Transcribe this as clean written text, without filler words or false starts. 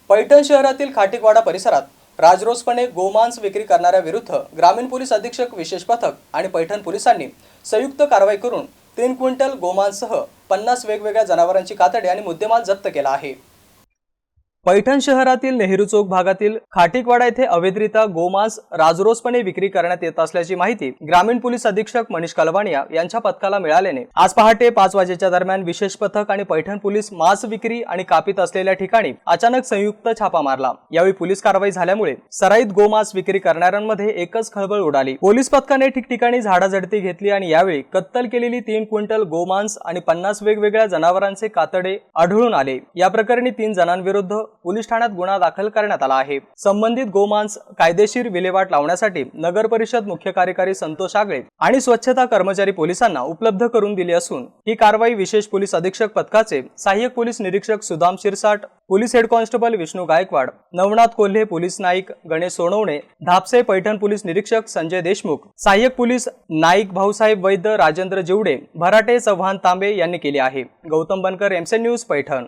पैठण शहरातील खाटीकवाडा परिसरात राजरोसपणे गोमांस विक्री करणाऱ्याविरुद्ध ग्रामीण पोलीस अधीक्षक विशेष पथक आणि पैठण पोलिसांनी संयुक्त कारवाई करून 3 क्विंटल गोमांससह 50 वेगवेगळ्या जनावरांची कातडी आणि मुद्देमाल जप्त केला आहे। पैठण शहरातील नेहरू चौक भागातील खाटीकवाडा येथे अवैधरित्या गोमांस राजरोसपणे विक्री करण्यात येत असल्याची माहिती ग्रामीण पोलीस अधीक्षक मनीष कलवानिया यांच्या पथकाला मिळाल्याने आज पहाटे 5 वाजेच्या दरम्यान विशेष पथक आणि पैठण पोलीस मांस विक्री आणि कापीत असलेल्या ठिकाणी अचानक संयुक्त छापा मारला। यावेळी पोलीस कारवाई झाल्यामुळे सराईत गोमांस विक्री करणाऱ्यांमध्ये एकच खळबळ उडाली। पोलीस पथकाने ठिकठिकाणी झाडाझडती घेतली आणि यावेळी कत्तल केलेली 3 क्विंटल गोमांस आणि 50 वेगवेगळ्या जनावरांचे कातडे आढळून आले। या प्रकरणी 3 जणांविरुद्ध पोलीस ठाण्यात गुन्हा दाखल करण्यात आला आहे। संबंधित गोमांस कायदेशीर विल्हेवाट लावण्यासाठी नगर परिषद मुख्य कार्यकारी संतोष आगळे आणि स्वच्छता कर्मचारी पोलिसांना उपलब्ध करून दिली असून ही कारवाई विशेष पोलीस अधीक्षक पथकाचे सहाय्यक पोलीस निरीक्षक Sudam Shirsat, police head constable Vishnu Gaikwad, Navnath Kolhe police Naik Ganesh Sonawane, Dhapse Paithan police निरीक्षक संजय देशमुख, सहाय्यक पोलीस नाईक भाऊसाहेब वैद्य, राजेंद्र जिवडे, भराटे चव्हाण तांबे यांनी केली आहे। गौतम बनकर, एमसी न्यूज, पैठण।